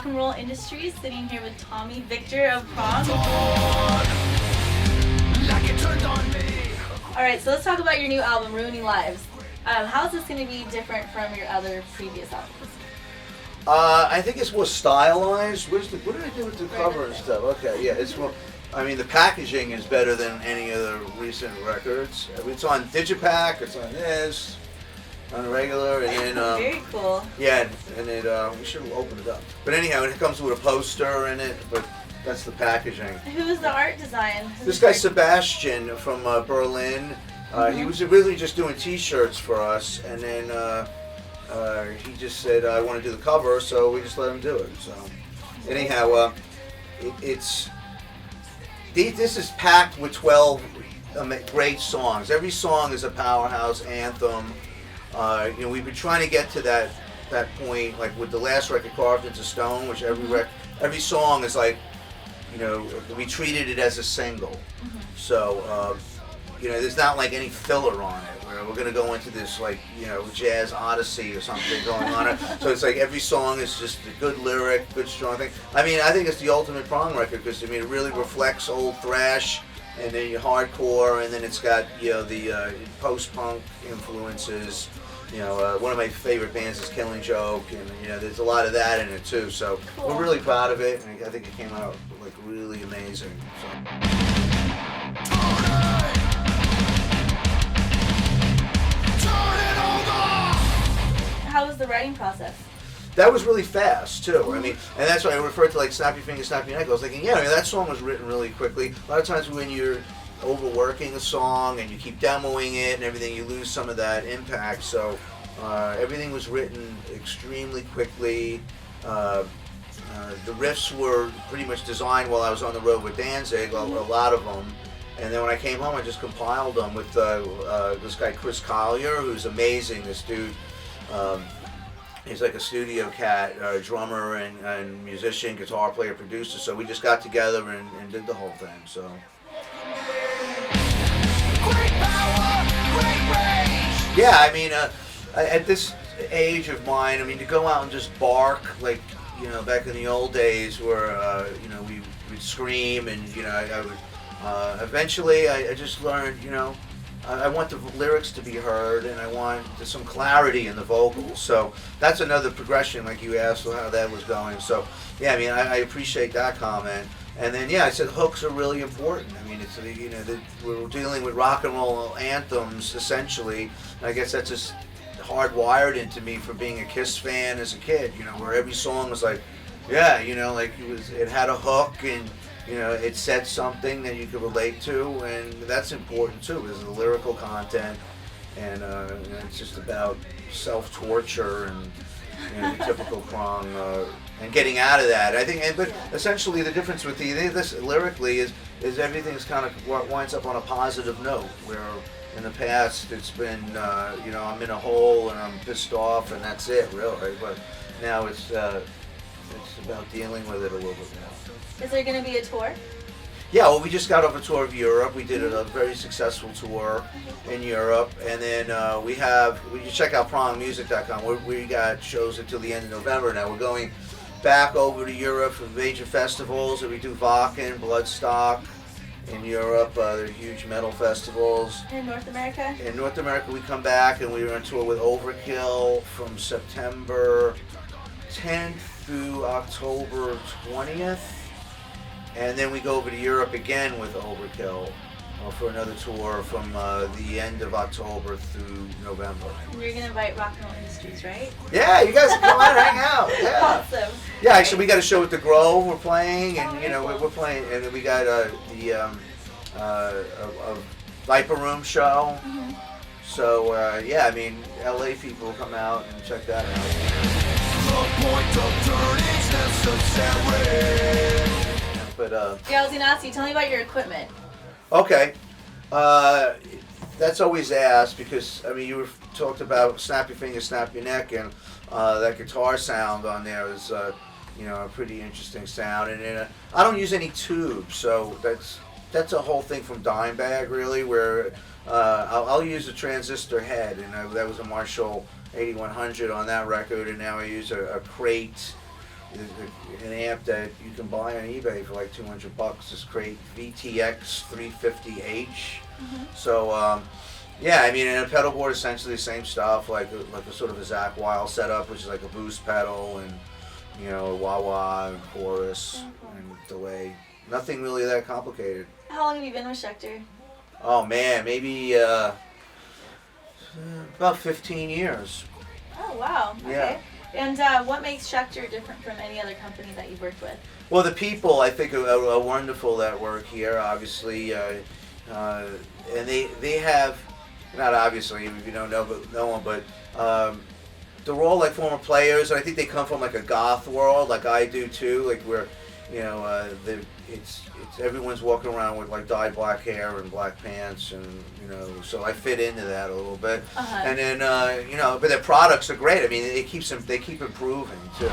Rock and Roll Industries, sitting here with Tommy Victor of Prong. Alright, so let's talk about your new album, Ruining Lives. How is this going to be different from your other previous albums? I think it's more stylized. What did I do with the cover and stuff? Okay, yeah, it's more. I mean, the packaging is better than any of the recent records. It's on Digipack. It's on this, on a regular, and then very cool. Yeah, and it we should open it up. But anyhow, it comes with a poster in it. But that's the packaging. Who's the art design? This guy Sebastian from Berlin. He was really just doing T-shirts for us, and then he just said, "I want to do the cover," so we just let him do it. So anyhow, this is packed with 12 great songs. Every song is a powerhouse anthem. We've been trying to get to that point, like with the last record, Carved into Stone, which every song is like, we treated it as a single. So, there's not like any filler on it, where we're going to go into this like, jazz odyssey or something going on. So it's like every song is just a good lyric, good strong thing. I mean, I think it's the ultimate Prong record because, it really reflects old thrash and then your hardcore, and then it's got, the post-punk influences. One of my favorite bands is Killing Joke, and, there's a lot of that in it too. So we're really proud of it, and I think it came out like really amazing. So. How was the writing process? That was really fast too. I mean, and that's why I referred to like Snap Your Finger, Snap Your Neck. I was thinking, that song was written really quickly. A lot of times when you're overworking a song and you keep demoing it and everything, you lose some of that impact. So everything was written extremely quickly. The riffs were pretty much designed while I was on the road with Danzig, a lot of them. And then when I came home, I just compiled them with this guy Chris Collier, who's amazing. This dude. He's like a studio cat, drummer and musician, guitar player, producer. So we just got together and did the whole thing. So. Great power, great range. Yeah, I mean, at this age of mine, I mean, to go out and just bark like, back in the old days where, we'd scream and, I would. Eventually, I just learned, I want the lyrics to be heard, and I want some clarity in the vocals. So that's another progression, like you asked how that was going. So yeah, I mean, I appreciate that comment. And then I said hooks are really important. I mean, it's we're dealing with rock and roll anthems essentially. And I guess that's just hardwired into me from being a Kiss fan as a kid. Where every song was like, like it had a hook and. It said something that you could relate to, and that's important too, is the lyrical content, and it's just about self-torture and the typical Prong, and getting out of that. I think, but essentially the difference with this lyrically is everything's kind of winds up on a positive note, where in the past it's been, I'm in a hole and I'm pissed off and that's it, really, but now it's about dealing with it a little bit more. Is there going to be a tour? Yeah, well, we just got off a tour of Europe. We did a very successful tour in Europe, and then we can check out prongmusic.com. We got shows until the end of November now. We're going back over to Europe for major festivals. We do Wacken, Bloodstock in Europe. They're huge metal festivals. In North America? In North America, we come back, and we were on tour with Overkill from September 10th through October 20th. And then we go over to Europe again with Overkill for another tour from the end of October through November. And you're going to invite Rock and Roll Industries, right? Yeah, you guys come on, hang out. Yeah. Awesome. Yeah, actually, we got a show at the Grove we're playing, and we're playing, and then we got a Viper Room show. Mm-hmm. So I mean, LA people come out and check that out. The point of turn is necessary. But I was going to ask you, tell me about your equipment. Okay. That's always asked because, I mean, you talked about Snap Your Finger, Snap Your Neck, and that guitar sound on there is, a pretty interesting sound. And I don't use any tubes, so that's a whole thing from Dimebag, really, where I'll use a transistor head, and that was a Marshall 8100 on that record, and now I use a crate an amp that you can buy on eBay for like $200. This Crate VTX 350H. So yeah, I mean, and a pedal board essentially the same stuff, like a sort of a Zach Wild setup, which is like a boost pedal and a wah-wah and chorus and delay. Nothing really that complicated. How long have you been with Schecter? Oh man, maybe about 15 years. Oh wow. Okay. Yeah. And what makes Schecter different from any other company that you've worked with? Well, the people I think are wonderful that work here. Obviously, and they have, not obviously if you don't know, but no one, but they're all like former players, and I think they come from like a goth world, like I do too. Like where, it's everyone's walking around with like dyed black hair and black pants, and so I fit into that a little bit. And then but their products are great. I mean, they keep improving too.